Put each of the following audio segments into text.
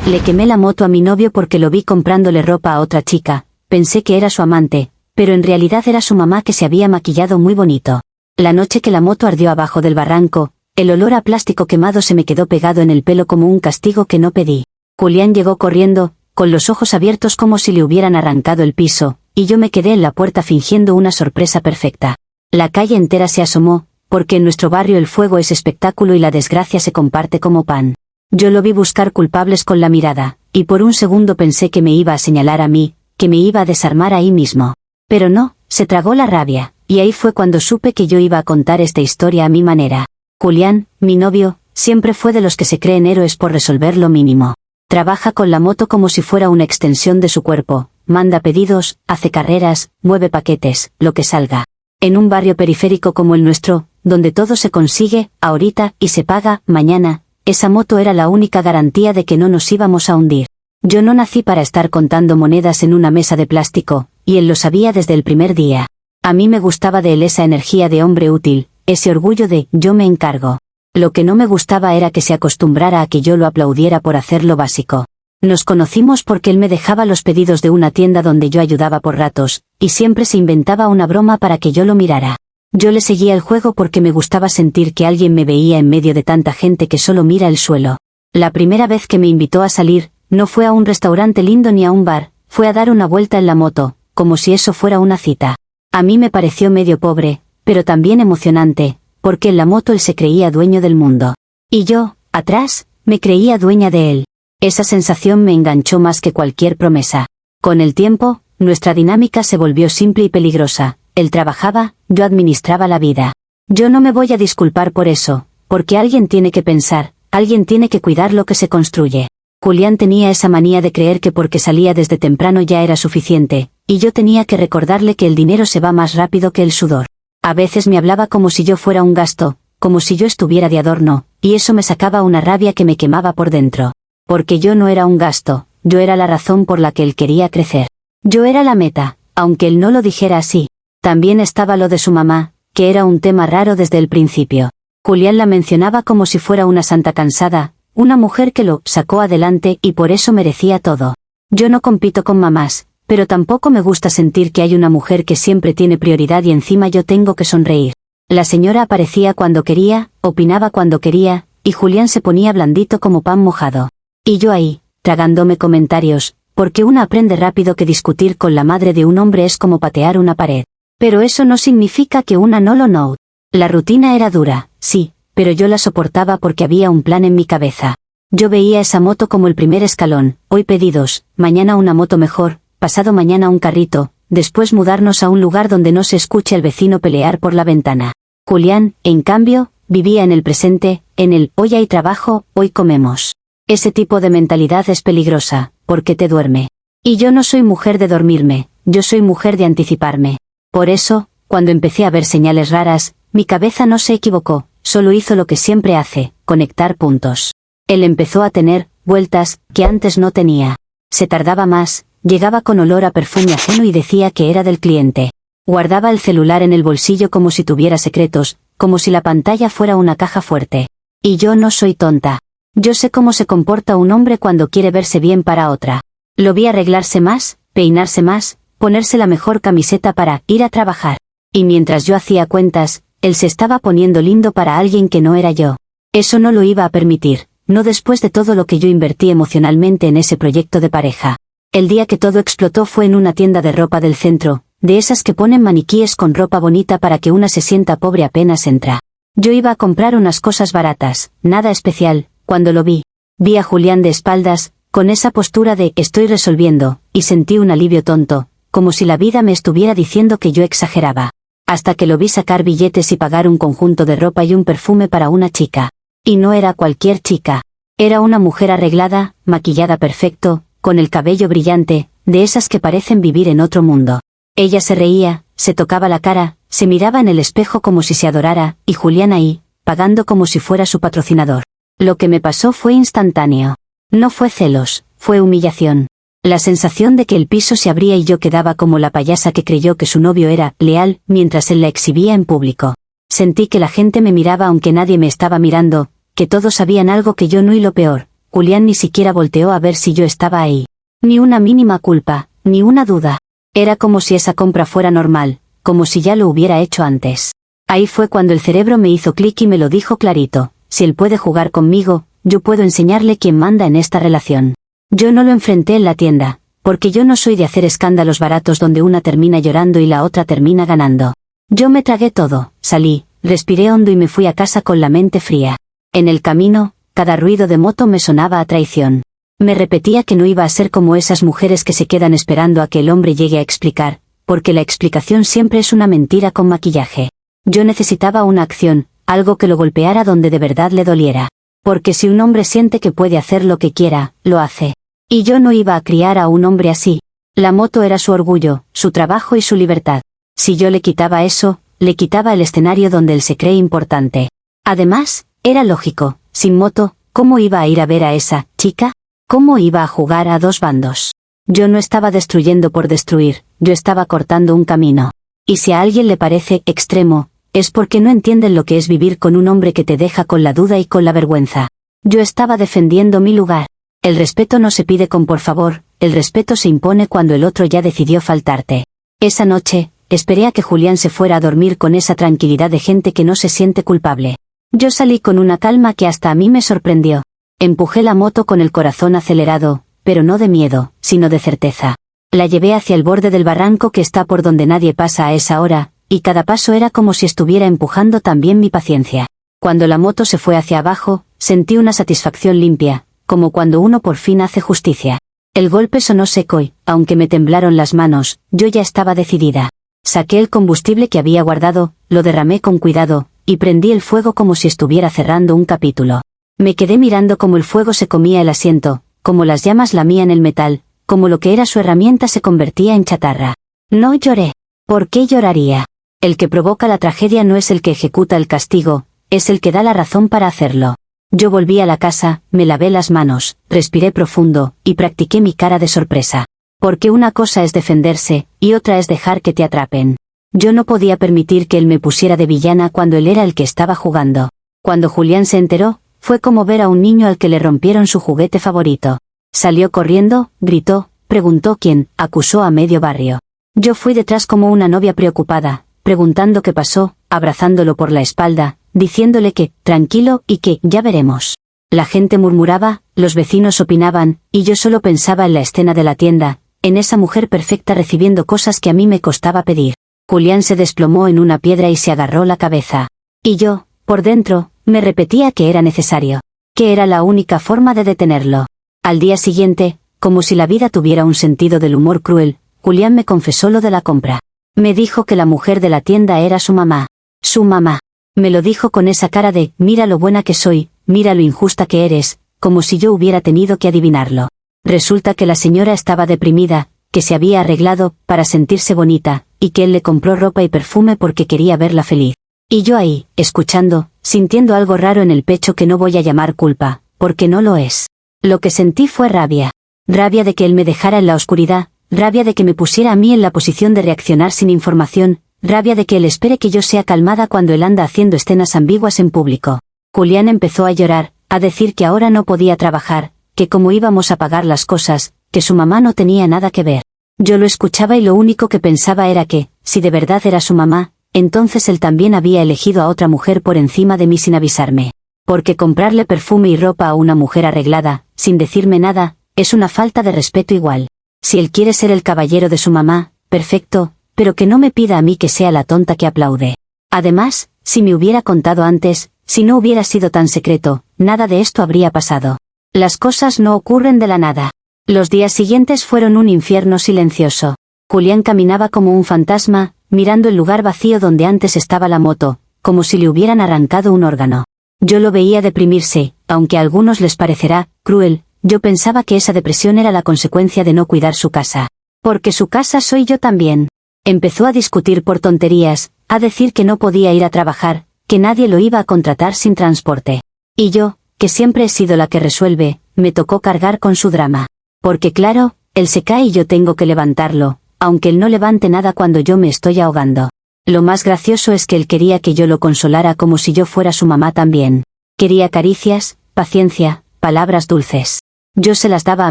Le quemé la moto a mi novio porque lo vi comprándole ropa a otra chica, pensé que era su amante, pero en realidad era su mamá que se había maquillado muy bonito. La noche que la moto ardió abajo del barranco, el olor a plástico quemado se me quedó pegado en el pelo como un castigo que no pedí. Julián llegó corriendo, con los ojos abiertos como si le hubieran arrancado el piso, y yo me quedé en la puerta fingiendo una sorpresa perfecta. La calle entera se asomó, porque en nuestro barrio el fuego es espectáculo y la desgracia se comparte como pan. Yo lo vi buscar culpables con la mirada, y por un segundo pensé que me iba a señalar a mí, que me iba a desarmar ahí mismo. Pero no, se tragó la rabia, y ahí fue cuando supe que yo iba a contar esta historia a mi manera. Julián, mi novio, siempre fue de los que se creen héroes por resolver lo mínimo. Trabaja con la moto como si fuera una extensión de su cuerpo, manda pedidos, hace carreras, mueve paquetes, lo que salga. En un barrio periférico como el nuestro, donde todo se consigue, ahorita, y se paga, mañana, esa moto era la única garantía de que no nos íbamos a hundir. Yo no nací para estar contando monedas en una mesa de plástico, y él lo sabía desde el primer día. A mí me gustaba de él esa energía de hombre útil, ese orgullo de yo me encargo. Lo que no me gustaba era que se acostumbrara a que yo lo aplaudiera por hacer lo básico. Nos conocimos porque él me dejaba los pedidos de una tienda donde yo ayudaba por ratos, y siempre se inventaba una broma para que yo lo mirara. Yo le seguía el juego porque me gustaba sentir que alguien me veía en medio de tanta gente que solo mira el suelo. La primera vez que me invitó a salir, no fue a un restaurante lindo ni a un bar, fue a dar una vuelta en la moto, como si eso fuera una cita. A mí me pareció medio pobre, pero también emocionante, porque en la moto él se creía dueño del mundo. Y yo, atrás, me creía dueña de él. Esa sensación me enganchó más que cualquier promesa. Con el tiempo, nuestra dinámica se volvió simple y peligrosa. Él trabajaba, yo administraba la vida. Yo no me voy a disculpar por eso, porque alguien tiene que pensar, alguien tiene que cuidar lo que se construye. Julián tenía esa manía de creer que porque salía desde temprano ya era suficiente, y yo tenía que recordarle que el dinero se va más rápido que el sudor. A veces me hablaba como si yo fuera un gasto, como si yo estuviera de adorno, y eso me sacaba una rabia que me quemaba por dentro. Porque yo no era un gasto, yo era la razón por la que él quería crecer. Yo era la meta, aunque él no lo dijera así. También estaba lo de su mamá, que era un tema raro desde el principio. Julián la mencionaba como si fuera una santa cansada, una mujer que lo sacó adelante y por eso merecía todo. Yo no compito con mamás, pero tampoco me gusta sentir que hay una mujer que siempre tiene prioridad y encima yo tengo que sonreír. La señora aparecía cuando quería, opinaba cuando quería, y Julián se ponía blandito como pan mojado. Y yo ahí, tragándome comentarios, porque una aprende rápido que discutir con la madre de un hombre es como patear una pared. Pero eso no significa que una no lo know. La rutina era dura, sí, pero yo la soportaba porque había un plan en mi cabeza. Yo veía esa moto como el primer escalón, hoy pedidos, mañana una moto mejor, pasado mañana un carrito, después mudarnos a un lugar donde no se escuche al vecino pelear por la ventana. Julián, en cambio, vivía en el presente, en el hoy hay trabajo, hoy comemos. Ese tipo de mentalidad es peligrosa, porque te duerme. Y yo no soy mujer de dormirme, yo soy mujer de anticiparme. Por eso, cuando empecé a ver señales raras, mi cabeza no se equivocó, solo hizo lo que siempre hace, conectar puntos. Él empezó a tener vueltas que antes no tenía. Se tardaba más, llegaba con olor a perfume ajeno y decía que era del cliente. Guardaba el celular en el bolsillo como si tuviera secretos, como si la pantalla fuera una caja fuerte. Y yo no soy tonta. Yo sé cómo se comporta un hombre cuando quiere verse bien para otra. Lo vi arreglarse más, peinarse más, ponerse la mejor camiseta para ir a trabajar. Y mientras yo hacía cuentas, él se estaba poniendo lindo para alguien que no era yo. Eso no lo iba a permitir, no después de todo lo que yo invertí emocionalmente en ese proyecto de pareja. El día que todo explotó fue en una tienda de ropa del centro, de esas que ponen maniquíes con ropa bonita para que una se sienta pobre apenas entra. Yo iba a comprar unas cosas baratas, nada especial, cuando lo vi. Vi a Julián de espaldas, con esa postura de estoy resolviendo, y sentí un alivio tonto, como si la vida me estuviera diciendo que yo exageraba. Hasta que lo vi sacar billetes y pagar un conjunto de ropa y un perfume para una chica. Y no era cualquier chica. Era una mujer arreglada, maquillada perfecto, con el cabello brillante, de esas que parecen vivir en otro mundo. Ella se reía, se tocaba la cara, se miraba en el espejo como si se adorara, y Julián ahí, pagando como si fuera su patrocinador. Lo que me pasó fue instantáneo. No fue celos, fue humillación. La sensación de que el piso se abría y yo quedaba como la payasa que creyó que su novio era leal mientras él la exhibía en público. Sentí que la gente me miraba aunque nadie me estaba mirando, que todos sabían algo que yo no y lo peor, Julián ni siquiera volteó a ver si yo estaba ahí. Ni una mínima culpa, ni una duda. Era como si esa compra fuera normal, como si ya lo hubiera hecho antes. Ahí fue cuando el cerebro me hizo clic y me lo dijo clarito: si él puede jugar conmigo, yo puedo enseñarle quién manda en esta relación. Yo no lo enfrenté en la tienda, porque yo no soy de hacer escándalos baratos donde una termina llorando y la otra termina ganando. Yo me tragué todo, salí, respiré hondo y me fui a casa con la mente fría. En el camino, cada ruido de moto me sonaba a traición. Me repetía que no iba a ser como esas mujeres que se quedan esperando a que el hombre llegue a explicar, porque la explicación siempre es una mentira con maquillaje. Yo necesitaba una acción, algo que lo golpeara donde de verdad le doliera. Porque si un hombre siente que puede hacer lo que quiera, lo hace. Y yo no iba a criar a un hombre así. La moto era su orgullo, su trabajo y su libertad. Si yo le quitaba eso, le quitaba el escenario donde él se cree importante. Además, era lógico, sin moto, ¿cómo iba a ir a ver a esa chica? ¿Cómo iba a jugar a dos bandos? Yo no estaba destruyendo por destruir, yo estaba cortando un camino. Y si a alguien le parece extremo, es porque no entienden lo que es vivir con un hombre que te deja con la duda y con la vergüenza. Yo estaba defendiendo mi lugar. El respeto no se pide con por favor, el respeto se impone cuando el otro ya decidió faltarte. Esa noche, esperé a que Julián se fuera a dormir con esa tranquilidad de gente que no se siente culpable. Yo salí con una calma que hasta a mí me sorprendió. Empujé la moto con el corazón acelerado, pero no de miedo, sino de certeza. La llevé hacia el borde del barranco que está por donde nadie pasa a esa hora, y cada paso era como si estuviera empujando también mi paciencia. Cuando la moto se fue hacia abajo, sentí una satisfacción limpia, como cuando uno por fin hace justicia. El golpe sonó seco y, aunque me temblaron las manos, yo ya estaba decidida. Saqué el combustible que había guardado, lo derramé con cuidado, y prendí el fuego como si estuviera cerrando un capítulo. Me quedé mirando cómo el fuego se comía el asiento, cómo las llamas lamían el metal, cómo lo que era su herramienta se convertía en chatarra. No lloré. ¿Por qué lloraría? El que provoca la tragedia no es el que ejecuta el castigo, es el que da la razón para hacerlo. Yo volví a la casa, me lavé las manos, respiré profundo, y practiqué mi cara de sorpresa. Porque una cosa es defenderse, y otra es dejar que te atrapen. Yo no podía permitir que él me pusiera de villana cuando él era el que estaba jugando. Cuando Julián se enteró, fue como ver a un niño al que le rompieron su juguete favorito. Salió corriendo, gritó, preguntó quién, acusó a medio barrio. Yo fui detrás como una novia preocupada, preguntando qué pasó, abrazándolo por la espalda, diciéndole que, tranquilo y que, ya veremos. La gente murmuraba, los vecinos opinaban, y yo solo pensaba en la escena de la tienda, en esa mujer perfecta recibiendo cosas que a mí me costaba pedir. Julián se desplomó en una piedra y se agarró la cabeza. Y yo, por dentro, me repetía que era necesario, que era la única forma de detenerlo. Al día siguiente, como si la vida tuviera un sentido del humor cruel, Julián me confesó lo de la compra. Me dijo que la mujer de la tienda era su mamá. Su mamá. Me lo dijo con esa cara de, mira lo buena que soy, mira lo injusta que eres, como si yo hubiera tenido que adivinarlo. Resulta que la señora estaba deprimida, que se había arreglado, para sentirse bonita, y que él le compró ropa y perfume porque quería verla feliz. Y yo ahí, escuchando, sintiendo algo raro en el pecho que no voy a llamar culpa, porque no lo es. Lo que sentí fue rabia. Rabia de que él me dejara en la oscuridad, rabia de que me pusiera a mí en la posición de reaccionar sin información, rabia de que él espere que yo sea calmada cuando él anda haciendo escenas ambiguas en público. Julián empezó a llorar, a decir que ahora no podía trabajar, que cómo íbamos a pagar las cosas, que su mamá no tenía nada que ver. Yo lo escuchaba y lo único que pensaba era que, si de verdad era su mamá, entonces él también había elegido a otra mujer por encima de mí sin avisarme. Porque comprarle perfume y ropa a una mujer arreglada, sin decirme nada, es una falta de respeto igual. Si él quiere ser el caballero de su mamá, perfecto, pero que no me pida a mí que sea la tonta que aplaude. Además, si me hubiera contado antes, si no hubiera sido tan secreto, nada de esto habría pasado. Las cosas no ocurren de la nada. Los días siguientes fueron un infierno silencioso. Julián caminaba como un fantasma, mirando el lugar vacío donde antes estaba la moto, como si le hubieran arrancado un órgano. Yo lo veía deprimirse, aunque a algunos les parecerá cruel, yo pensaba que esa depresión era la consecuencia de no cuidar su casa. Porque su casa soy yo también. Empezó a discutir por tonterías, a decir que no podía ir a trabajar, que nadie lo iba a contratar sin transporte. Y yo, que siempre he sido la que resuelve, me tocó cargar con su drama. Porque claro, él se cae y yo tengo que levantarlo, aunque él no levante nada cuando yo me estoy ahogando. Lo más gracioso es que él quería que yo lo consolara como si yo fuera su mamá también. Quería caricias, paciencia, palabras dulces. Yo se las daba a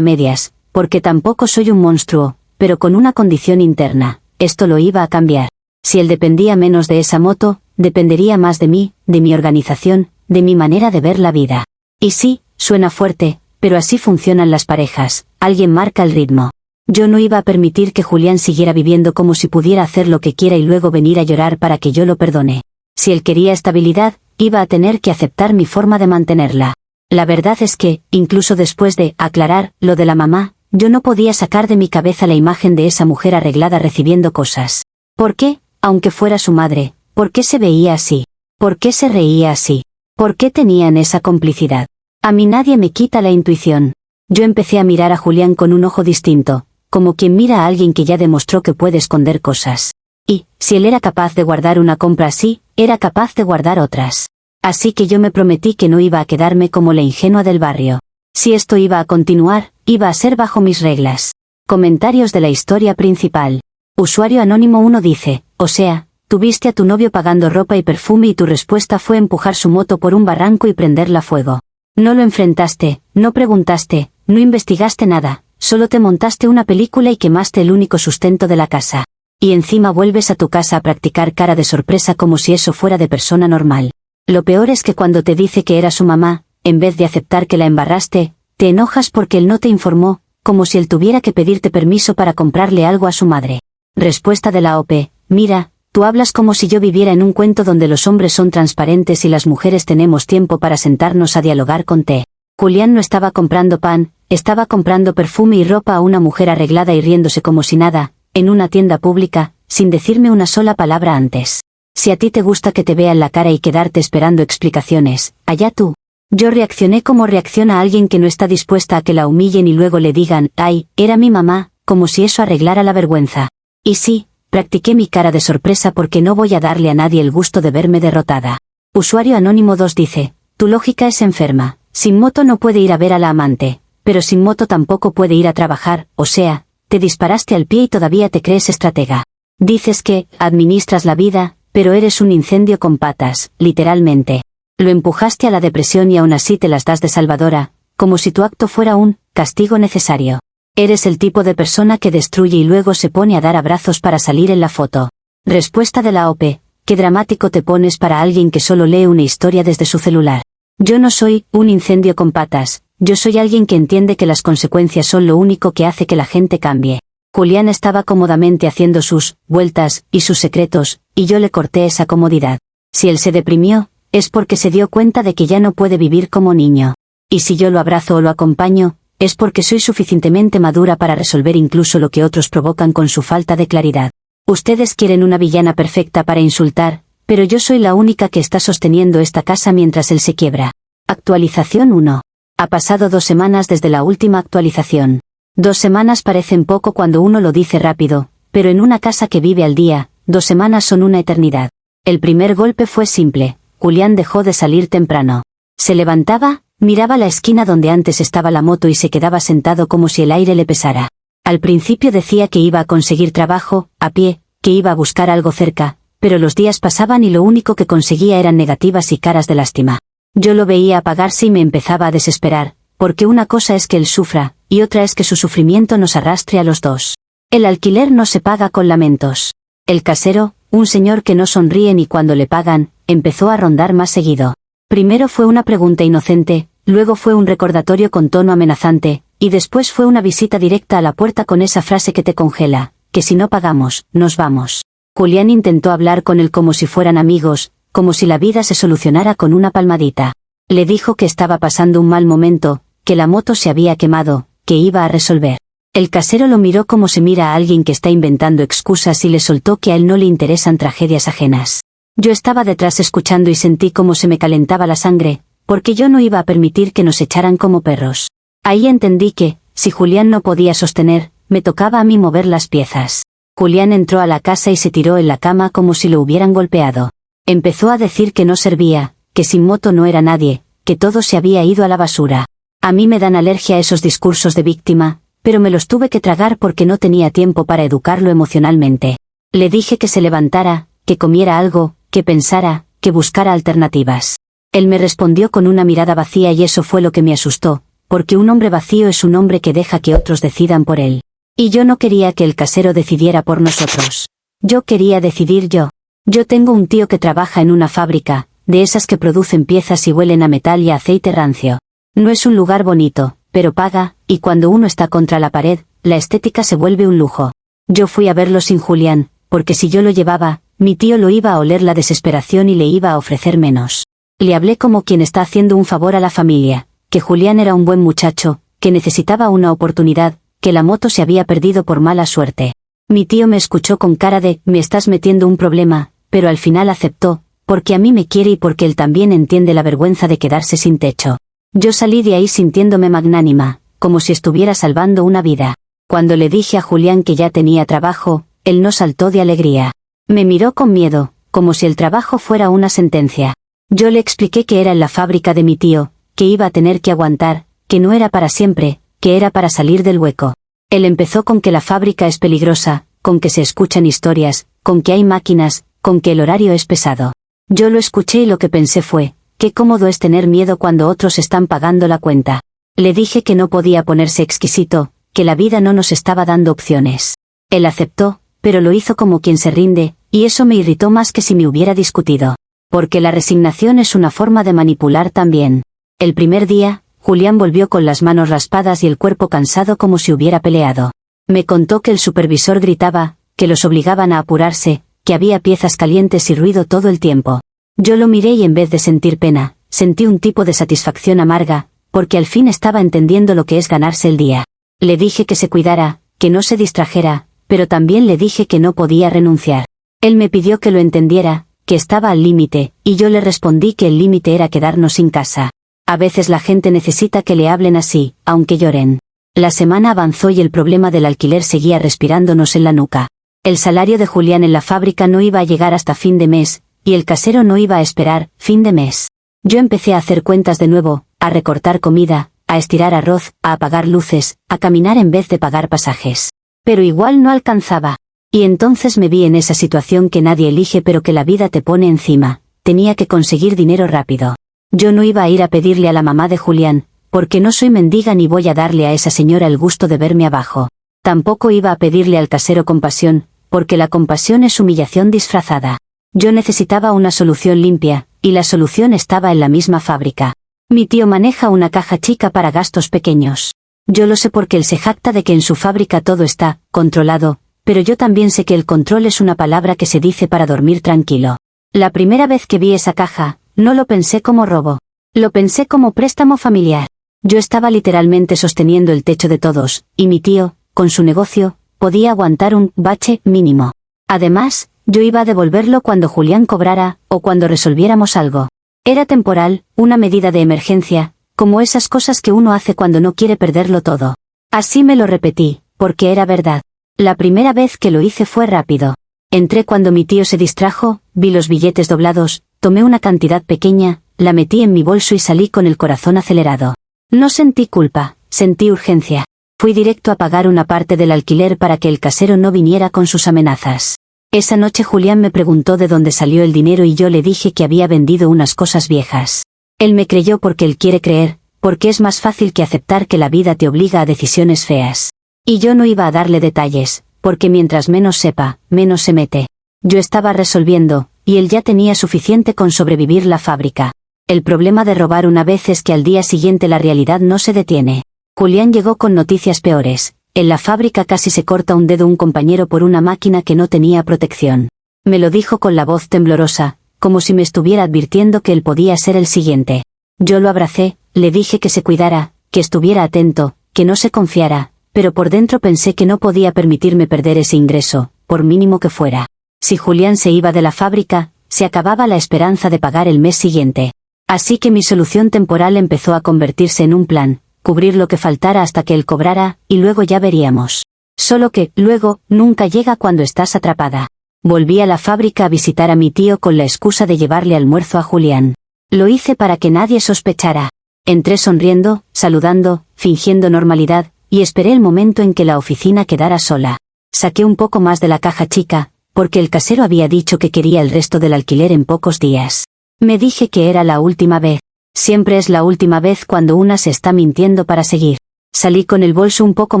medias, porque tampoco soy un monstruo, pero con una condición interna, esto lo iba a cambiar. Si él dependía menos de esa moto, dependería más de mí, de mi organización, de mi manera de ver la vida. Y sí, suena fuerte, pero así funcionan las parejas, alguien marca el ritmo. Yo no iba a permitir que Julián siguiera viviendo como si pudiera hacer lo que quiera y luego venir a llorar para que yo lo perdone. Si él quería estabilidad, iba a tener que aceptar mi forma de mantenerla. La verdad es que, incluso después de aclarar lo de la mamá, yo no podía sacar de mi cabeza la imagen de esa mujer arreglada recibiendo cosas. ¿Por qué, aunque fuera su madre, por qué se veía así? ¿Por qué se reía así? ¿Por qué tenían esa complicidad? A mí nadie me quita la intuición. Yo empecé a mirar a Julián con un ojo distinto, como quien mira a alguien que ya demostró que puede esconder cosas. Y, si él era capaz de guardar una compra así, era capaz de guardar otras. Así que yo me prometí que no iba a quedarme como la ingenua del barrio. Si esto iba a continuar, iba a ser bajo mis reglas. Comentarios de la historia principal. Usuario anónimo 1 dice, o sea, tuviste a tu novio pagando ropa y perfume y tu respuesta fue empujar su moto por un barranco y prenderla a fuego. No lo enfrentaste, no preguntaste, no investigaste nada, solo te montaste una película y quemaste el único sustento de la casa. Y encima vuelves a tu casa a practicar cara de sorpresa como si eso fuera de persona normal. Lo peor es que cuando te dice que era su mamá, en vez de aceptar que la embarraste, te enojas porque él no te informó, como si él tuviera que pedirte permiso para comprarle algo a su madre. Respuesta de la OP, mira, tú hablas como si yo viviera en un cuento donde los hombres son transparentes y las mujeres tenemos tiempo para sentarnos a dialogar con té. Julián no estaba comprando pan, estaba comprando perfume y ropa a una mujer arreglada y riéndose como si nada, en una tienda pública, sin decirme una sola palabra antes. Si a ti te gusta que te vean la cara y quedarte esperando explicaciones, allá tú. Yo reaccioné como reacciona alguien que no está dispuesta a que la humillen y luego le digan, ay, era mi mamá, como si eso arreglara la vergüenza. Y sí, practiqué mi cara de sorpresa porque no voy a darle a nadie el gusto de verme derrotada. Usuario anónimo 2 dice, tu lógica es enferma, sin moto no puede ir a ver a la amante, pero sin moto tampoco puede ir a trabajar, o sea, te disparaste al pie y todavía te crees estratega. Dices que, administras la vida, pero eres un incendio con patas, literalmente. Lo empujaste a la depresión y aún así te las das de salvadora, como si tu acto fuera un castigo necesario. Eres el tipo de persona que destruye y luego se pone a dar abrazos para salir en la foto. Respuesta de la OP, qué dramático te pones para alguien que solo lee una historia desde su celular. Yo no soy un incendio con patas, yo soy alguien que entiende que las consecuencias son lo único que hace que la gente cambie. Julián estaba cómodamente haciendo sus vueltas y sus secretos, y yo le corté esa comodidad. Si él se deprimió, es porque se dio cuenta de que ya no puede vivir como niño. Y si yo lo abrazo o lo acompaño, es porque soy suficientemente madura para resolver incluso lo que otros provocan con su falta de claridad. Ustedes quieren una villana perfecta para insultar, pero yo soy la única que está sosteniendo esta casa mientras él se quiebra. Actualización 1. Ha pasado 2 semanas desde la última actualización. 2 semanas parecen poco cuando uno lo dice rápido, pero en una casa que vive al día, 2 semanas son una eternidad. El primer golpe fue simple, Julián dejó de salir temprano. Se levantaba, miraba la esquina donde antes estaba la moto y se quedaba sentado como si el aire le pesara. Al principio decía que iba a conseguir trabajo, a pie, que iba a buscar algo cerca, pero los días pasaban y lo único que conseguía eran negativas y caras de lástima. Yo lo veía apagarse y me empezaba a desesperar, porque una cosa es que él sufra, y otra es que su sufrimiento nos arrastre a los dos. El alquiler no se paga con lamentos. El casero, un señor que no sonríe ni cuando le pagan, empezó a rondar más seguido. Primero fue una pregunta inocente, luego fue un recordatorio con tono amenazante, y después fue una visita directa a la puerta con esa frase que te congela, que si no pagamos, nos vamos. Julián intentó hablar con él como si fueran amigos, como si la vida se solucionara con una palmadita. Le dijo que estaba pasando un mal momento, que la moto se había quemado, que iba a resolver. El casero lo miró como se mira a alguien que está inventando excusas y le soltó que a él no le interesan tragedias ajenas. Yo estaba detrás escuchando y sentí como se me calentaba la sangre, porque yo no iba a permitir que nos echaran como perros. Ahí entendí que, si Julián no podía sostener, me tocaba a mí mover las piezas. Julián entró a la casa y se tiró en la cama como si lo hubieran golpeado. Empezó a decir que no servía, que sin moto no era nadie, que todo se había ido a la basura. A mí me dan alergia esos discursos de víctima, pero me los tuve que tragar porque no tenía tiempo para educarlo emocionalmente. Le dije que se levantara, que comiera algo, que pensara, que buscara alternativas. Él me respondió con una mirada vacía y eso fue lo que me asustó, porque un hombre vacío es un hombre que deja que otros decidan por él. Y yo no quería que el casero decidiera por nosotros. Yo quería decidir yo. Yo tengo un tío que trabaja en una fábrica, de esas que producen piezas y huelen a metal y a aceite rancio. No es un lugar bonito, pero paga, y cuando uno está contra la pared, la estética se vuelve un lujo. Yo fui a verlo sin Julián, porque si yo lo llevaba, mi tío lo iba a oler la desesperación y le iba a ofrecer menos. Le hablé como quien está haciendo un favor a la familia, que Julián era un buen muchacho, que necesitaba una oportunidad, que la moto se había perdido por mala suerte. Mi tío me escuchó con cara de, me estás metiendo un problema, pero al final aceptó, porque a mí me quiere y porque él también entiende la vergüenza de quedarse sin techo. Yo salí de ahí sintiéndome magnánima, como si estuviera salvando una vida. Cuando le dije a Julián que ya tenía trabajo, él no saltó de alegría. Me miró con miedo, como si el trabajo fuera una sentencia. Yo le expliqué que era en la fábrica de mi tío, que iba a tener que aguantar, que no era para siempre, que era para salir del hueco. Él empezó con que la fábrica es peligrosa, con que se escuchan historias, con que hay máquinas, con que el horario es pesado. Yo lo escuché y lo que pensé fue, qué cómodo es tener miedo cuando otros están pagando la cuenta. Le dije que no podía ponerse exquisito, que la vida no nos estaba dando opciones. Él aceptó, pero lo hizo como quien se rinde, y eso me irritó más que si me hubiera discutido. Porque la resignación es una forma de manipular también. El primer día, Julián volvió con las manos raspadas y el cuerpo cansado como si hubiera peleado. Me contó que el supervisor gritaba, que los obligaban a apurarse, que había piezas calientes y ruido todo el tiempo. Yo lo miré y en vez de sentir pena, sentí un tipo de satisfacción amarga, porque al fin estaba entendiendo lo que es ganarse el día. Le dije que se cuidara, que no se distrajera, pero también le dije que no podía renunciar. Él me pidió que lo entendiera, que estaba al límite, y yo le respondí que el límite era quedarnos sin casa. A veces la gente necesita que le hablen así, aunque lloren. La semana avanzó y el problema del alquiler seguía respirándonos en la nuca. El salario de Julián en la fábrica no iba a llegar hasta fin de mes, y el casero no iba a esperar, fin de mes. Yo empecé a hacer cuentas de nuevo, a recortar comida, a estirar arroz, a apagar luces, a caminar en vez de pagar pasajes. Pero igual no alcanzaba. Y entonces me vi en esa situación que nadie elige pero que la vida te pone encima. Tenía que conseguir dinero rápido. Yo no iba a ir a pedirle a la mamá de Julián, porque no soy mendiga ni voy a darle a esa señora el gusto de verme abajo. Tampoco iba a pedirle al casero compasión, porque la compasión es humillación disfrazada. Yo necesitaba una solución limpia, y la solución estaba en la misma fábrica. Mi tío maneja una caja chica para gastos pequeños. Yo lo sé porque él se jacta de que en su fábrica todo está controlado, pero yo también sé que el control es una palabra que se dice para dormir tranquilo. La primera vez que vi esa caja, no lo pensé como robo. Lo pensé como préstamo familiar. Yo estaba literalmente sosteniendo el techo de todos, y mi tío, con su negocio, podía aguantar un bache mínimo. Además, yo iba a devolverlo cuando Julián cobrara, o cuando resolviéramos algo. Era temporal, una medida de emergencia, como esas cosas que uno hace cuando no quiere perderlo todo. Así me lo repetí, porque era verdad. La primera vez que lo hice fue rápido. Entré cuando mi tío se distrajo, vi los billetes doblados, tomé una cantidad pequeña, la metí en mi bolso y salí con el corazón acelerado. No sentí culpa, sentí urgencia. Fui directo a pagar una parte del alquiler para que el casero no viniera con sus amenazas. Esa noche Julián me preguntó de dónde salió el dinero y yo le dije que había vendido unas cosas viejas. Él me creyó porque él quiere creer, porque es más fácil que aceptar que la vida te obliga a decisiones feas. Y yo no iba a darle detalles, porque mientras menos sepa, menos se mete. Yo estaba resolviendo, y él ya tenía suficiente con sobrevivir la fábrica. El problema de robar una vez es que al día siguiente la realidad no se detiene. Julián llegó con noticias peores. En la fábrica casi se corta un dedo un compañero por una máquina que no tenía protección. Me lo dijo con la voz temblorosa, como si me estuviera advirtiendo que él podía ser el siguiente. Yo lo abracé, le dije que se cuidara, que estuviera atento, que no se confiara, pero por dentro pensé que no podía permitirme perder ese ingreso, por mínimo que fuera. Si Julián se iba de la fábrica, se acababa la esperanza de pagar el mes siguiente. Así que mi solución temporal empezó a convertirse en un plan, cubrir lo que faltara hasta que él cobrara, y luego ya veríamos. Solo que, luego, nunca llega cuando estás atrapada. Volví a la fábrica a visitar a mi tío con la excusa de llevarle almuerzo a Julián. Lo hice para que nadie sospechara. Entré sonriendo, saludando, fingiendo normalidad, y esperé el momento en que la oficina quedara sola. Saqué un poco más de la caja chica, porque el casero había dicho que quería el resto del alquiler en pocos días. Me dije que era la última vez. Siempre es la última vez cuando una se está mintiendo para seguir. Salí con el bolso un poco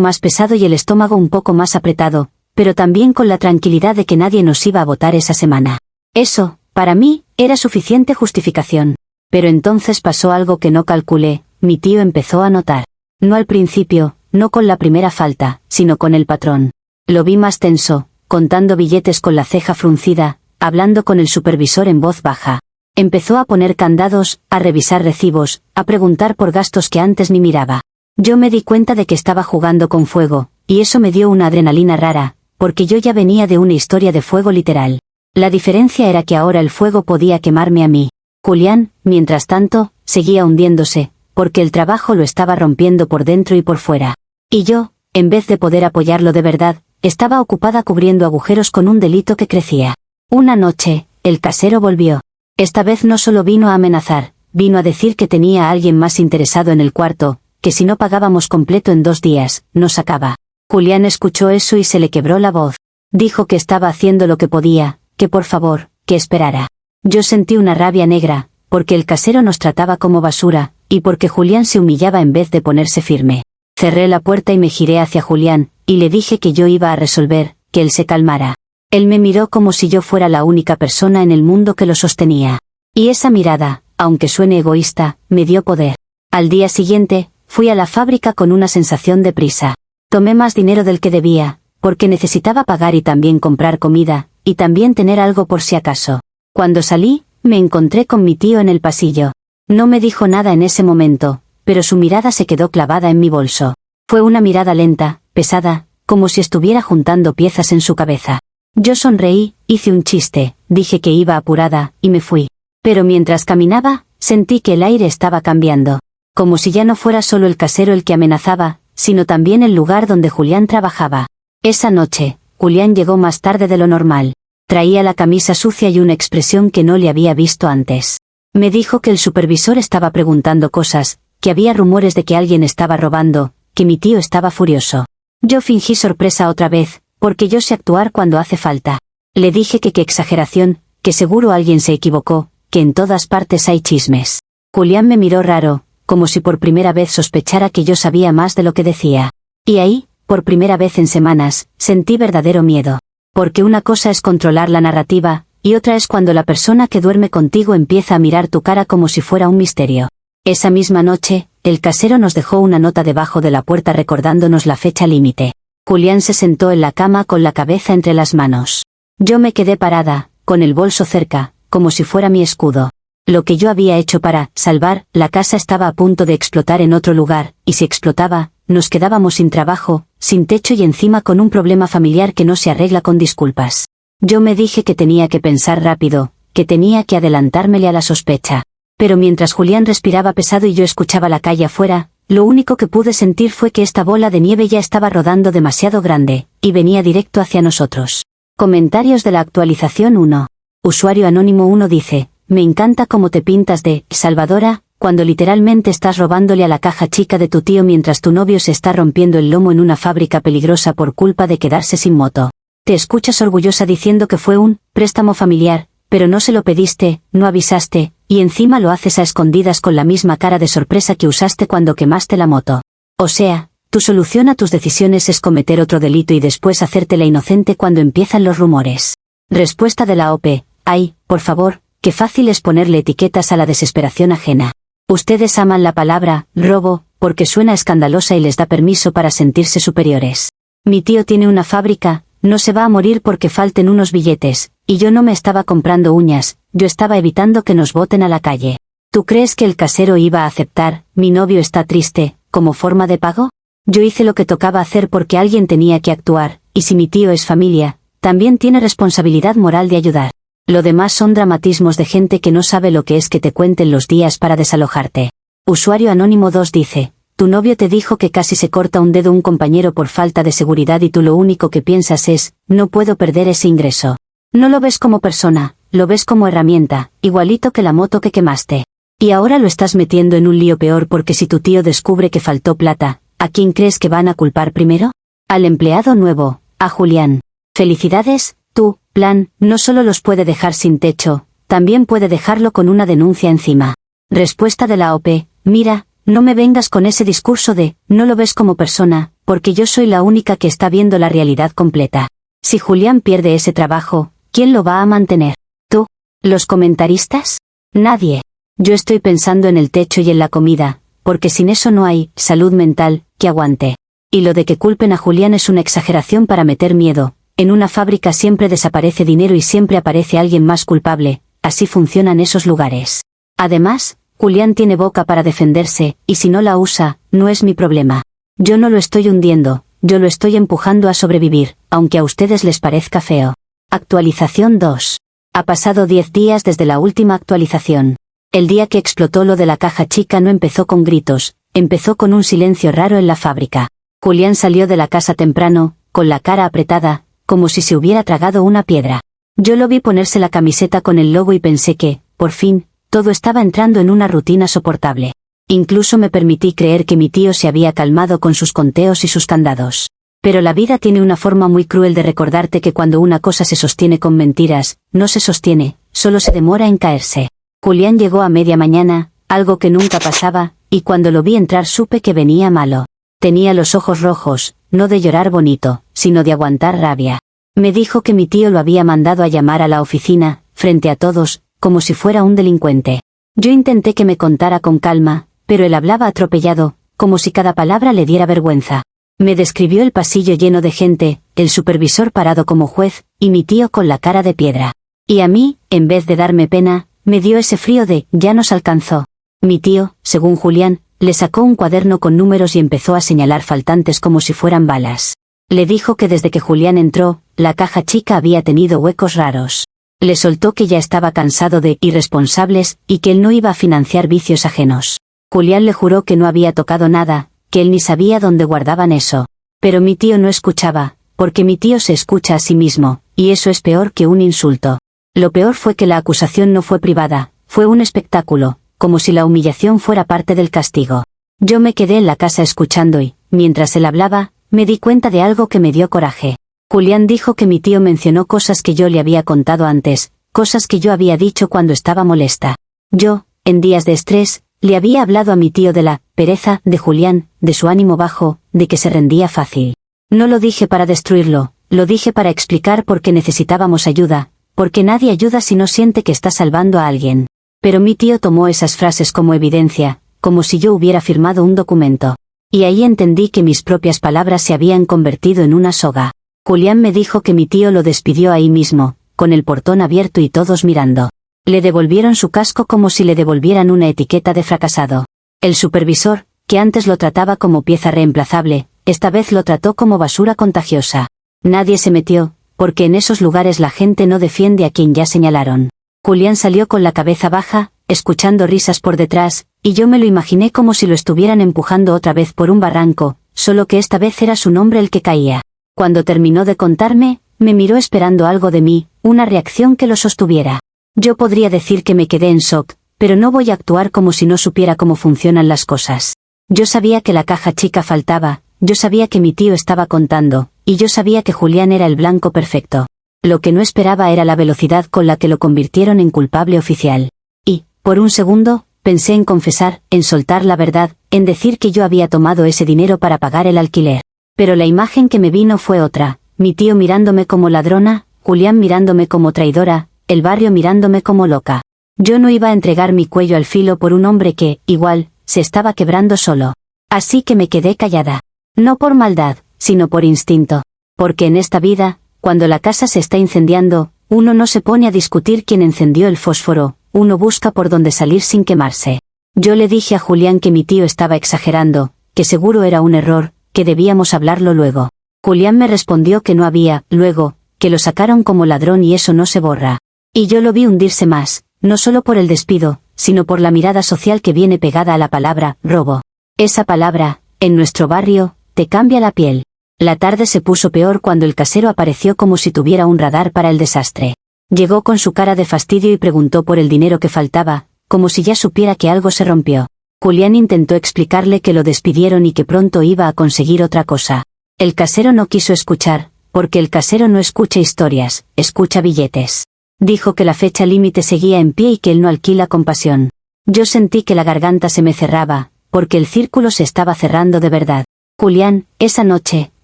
más pesado y el estómago un poco más apretado, pero también con la tranquilidad de que nadie nos iba a votar esa semana. Eso, para mí, era suficiente justificación. Pero entonces pasó algo que no calculé. Mi tío empezó a notar. No al principio, no con la primera falta, sino con el patrón. Lo vi más tenso, contando billetes con la ceja fruncida, hablando con el supervisor en voz baja. Empezó a poner candados, a revisar recibos, a preguntar por gastos que antes ni miraba. Yo me di cuenta de que estaba jugando con fuego, y eso me dio una adrenalina rara, porque yo ya venía de una historia de fuego literal. La diferencia era que ahora el fuego podía quemarme a mí. Julián, mientras tanto, seguía hundiéndose, porque el trabajo lo estaba rompiendo por dentro y por fuera. Y yo, en vez de poder apoyarlo de verdad, estaba ocupada cubriendo agujeros con un delito que crecía. Una noche, el casero volvió. Esta vez no solo vino a amenazar, vino a decir que tenía a alguien más interesado en el cuarto, que si no pagábamos completo en 2 días, nos sacaba. Julián escuchó eso y se le quebró la voz. Dijo que estaba haciendo lo que podía, que por favor, que esperara. Yo sentí una rabia negra, porque el casero nos trataba como basura, y porque Julián se humillaba en vez de ponerse firme. Cerré la puerta y me giré hacia Julián, y le dije que yo iba a resolver, que él se calmara. Él me miró como si yo fuera la única persona en el mundo que lo sostenía. Y esa mirada, aunque suene egoísta, me dio poder. Al día siguiente, fui a la fábrica con una sensación de prisa. Tomé más dinero del que debía, porque necesitaba pagar y también comprar comida, y también tener algo por si acaso. Cuando salí, me encontré con mi tío en el pasillo. No me dijo nada en ese momento, pero su mirada se quedó clavada en mi bolso. Fue una mirada lenta, pesada, como si estuviera juntando piezas en su cabeza. Yo sonreí, hice un chiste, dije que iba apurada, y me fui. Pero mientras caminaba, sentí que el aire estaba cambiando. Como si ya no fuera solo el casero el que amenazaba, sino también el lugar donde Julián trabajaba. Esa noche, Julián llegó más tarde de lo normal. Traía la camisa sucia y una expresión que no le había visto antes. Me dijo que el supervisor estaba preguntando cosas, que había rumores de que alguien estaba robando, que mi tío estaba furioso. Yo fingí sorpresa otra vez, porque yo sé actuar cuando hace falta. Le dije que qué exageración, que seguro alguien se equivocó, que en todas partes hay chismes. Julián me miró raro, como si por primera vez sospechara que yo sabía más de lo que decía. Y ahí, por primera vez en semanas, sentí verdadero miedo. Porque una cosa es controlar la narrativa, y otra es cuando la persona que duerme contigo empieza a mirar tu cara como si fuera un misterio. Esa misma noche, el casero nos dejó una nota debajo de la puerta recordándonos la fecha límite. Julián se sentó en la cama con la cabeza entre las manos. Yo me quedé parada, con el bolso cerca, como si fuera mi escudo. Lo que yo había hecho para salvar la casa estaba a punto de explotar en otro lugar, y si explotaba, nos quedábamos sin trabajo, sin techo y encima con un problema familiar que no se arregla con disculpas. Yo me dije que tenía que pensar rápido, que tenía que adelantármele a la sospecha. Pero mientras Julián respiraba pesado y yo escuchaba la calle afuera, lo único que pude sentir fue que esta bola de nieve ya estaba rodando demasiado grande, y venía directo hacia nosotros. Comentarios de la actualización 1. Usuario anónimo 1 dice: me encanta cómo te pintas de salvadora, cuando literalmente estás robándole a la caja chica de tu tío mientras tu novio se está rompiendo el lomo en una fábrica peligrosa por culpa de quedarse sin moto. Te escuchas orgullosa diciendo que fue un préstamo familiar, pero no se lo pediste, no avisaste, y encima lo haces a escondidas con la misma cara de sorpresa que usaste cuando quemaste la moto. O sea, tu solución a tus decisiones es cometer otro delito y después hacerte la inocente cuando empiezan los rumores. Respuesta de la OP: ay, por favor, qué fácil es ponerle etiquetas a la desesperación ajena. Ustedes aman la palabra robo, porque suena escandalosa y les da permiso para sentirse superiores. Mi tío tiene una fábrica, no se va a morir porque falten unos billetes, y yo no me estaba comprando uñas, yo estaba evitando que nos boten a la calle. ¿Tú crees que el casero iba a aceptar, mi novio está triste, como forma de pago? Yo hice lo que tocaba hacer porque alguien tenía que actuar, y si mi tío es familia, también tiene responsabilidad moral de ayudar. Lo demás son dramatismos de gente que no sabe lo que es que te cuenten los días para desalojarte. Usuario anónimo 2 dice: tu novio te dijo que casi se corta un dedo un compañero por falta de seguridad y tú lo único que piensas es, no puedo perder ese ingreso. No lo ves como persona, lo ves como herramienta, igualito que la moto que quemaste. Y ahora lo estás metiendo en un lío peor porque si tu tío descubre que faltó plata, ¿a quién crees que van a culpar primero? Al empleado nuevo, a Julián. Felicidades, tu plan no solo los puede dejar sin techo, También puede dejarlo con una denuncia encima. Respuesta de la OP: mira, no me vengas con ese discurso de, no lo ves como persona, porque yo soy la única que está viendo la realidad completa. Si Julián pierde ese trabajo, ¿quién lo va a mantener? ¿Tú? ¿Los comentaristas? Nadie. Yo estoy pensando en el techo y en la comida, porque sin eso no hay salud mental que aguante. Y lo de que culpen a Julián es una exageración para meter miedo. En una fábrica siempre desaparece dinero y siempre aparece alguien más culpable, así funcionan esos lugares. Además, Julián tiene boca para defenderse, y si no la usa, no es mi problema. Yo no lo estoy hundiendo, yo lo estoy empujando a sobrevivir, aunque a ustedes les parezca feo. Actualización 2. Ha pasado 10 días desde la última actualización. El día que explotó lo de la caja chica no empezó con gritos, empezó con un silencio raro en la fábrica. Julián salió de la casa temprano, con la cara apretada, como si se hubiera tragado una piedra. Yo lo vi ponerse la camiseta con el logo y pensé que, por fin, todo estaba entrando en una rutina soportable. Incluso me permití creer que mi tío se había calmado con sus conteos y sus candados. Pero la vida tiene una forma muy cruel de recordarte que cuando una cosa se sostiene con mentiras, no se sostiene, solo se demora en caerse. Julián llegó a media mañana, algo que nunca pasaba, y cuando lo vi entrar supe que venía malo. Tenía los ojos rojos, no de llorar bonito, sino de aguantar rabia. Me dijo que mi tío lo había mandado a llamar a la oficina, frente a todos, como si fuera un delincuente. Yo intenté que me contara con calma, pero él hablaba atropellado, como si cada palabra le diera vergüenza. Me describió el pasillo lleno de gente, el supervisor parado como juez, y mi tío con la cara de piedra. Y a mí, en vez de darme pena, me dio ese frío de, ya nos alcanzó. Mi tío, según Julián, le sacó un cuaderno con números y empezó a señalar faltantes como si fueran balas. Le dijo que desde que Julián entró, la caja chica había tenido huecos raros. Le soltó que ya estaba cansado de irresponsables, y que él no iba a financiar vicios ajenos. Julián le juró que no había tocado nada, que él ni sabía dónde guardaban eso. Pero mi tío no escuchaba, porque mi tío se escucha a sí mismo, y eso es peor que un insulto. Lo peor fue que la acusación no fue privada, fue un espectáculo, como si la humillación fuera parte del castigo. Yo me quedé en la casa escuchando y, mientras él hablaba, me di cuenta de algo que me dio coraje. Julián dijo que mi tío mencionó cosas que yo le había contado antes, cosas que yo había dicho cuando estaba molesta. Yo, en días de estrés, le había hablado a mi tío de la pereza de Julián, de su ánimo bajo, de que se rendía fácil. No lo dije para destruirlo, lo dije para explicar por qué necesitábamos ayuda, porque nadie ayuda si no siente que está salvando a alguien. Pero mi tío tomó esas frases como evidencia, como si yo hubiera firmado un documento. Y ahí entendí que mis propias palabras se habían convertido en una soga. Julián me dijo que mi tío lo despidió ahí mismo, con el portón abierto y todos mirando. Le devolvieron su casco como si le devolvieran una etiqueta de fracasado. El supervisor, que antes lo trataba como pieza reemplazable, esta vez lo trató como basura contagiosa. Nadie se metió, porque en esos lugares la gente no defiende a quien ya señalaron. Julián salió con la cabeza baja, escuchando risas por detrás, y yo me lo imaginé como si lo estuvieran empujando otra vez por un barranco, solo que esta vez era su nombre el que caía. Cuando terminó de contarme, me miró esperando algo de mí, una reacción que lo sostuviera. Yo podría decir que me quedé en shock, pero no voy a actuar como si no supiera cómo funcionan las cosas. Yo sabía que la caja chica faltaba, yo sabía que mi tío estaba contando, y yo sabía que Julián era el blanco perfecto. Lo que no esperaba era la velocidad con la que lo convirtieron en culpable oficial. Y, por un segundo, pensé en confesar, en soltar la verdad, en decir que yo había tomado ese dinero para pagar el alquiler. Pero la imagen que me vino fue otra, mi tío mirándome como ladrona, Julián mirándome como traidora, el barrio mirándome como loca. Yo no iba a entregar mi cuello al filo por un hombre que, igual, se estaba quebrando solo. Así que me quedé callada. No por maldad, sino por instinto. Porque en esta vida, cuando la casa se está incendiando, uno no se pone a discutir quién encendió el fósforo, uno busca por dónde salir sin quemarse. Yo le dije a Julián que mi tío estaba exagerando, que seguro era un error, que debíamos hablarlo luego. Julián me respondió que no había, luego, que lo sacaron como ladrón y eso no se borra. Y yo lo vi hundirse más, no solo por el despido, sino por la mirada social que viene pegada a la palabra robo. Esa palabra, en nuestro barrio, te cambia la piel. La tarde se puso peor cuando el casero apareció como si tuviera un radar para el desastre. Llegó con su cara de fastidio y preguntó por el dinero que faltaba, como si ya supiera que algo se rompió. Julián intentó explicarle que lo despidieron y que pronto iba a conseguir otra cosa. El casero no quiso escuchar, porque el casero no escucha historias, escucha billetes. Dijo que la fecha límite seguía en pie y que él no alquila con pasión. Yo sentí que la garganta se me cerraba, porque el círculo se estaba cerrando de verdad. Julián, esa noche,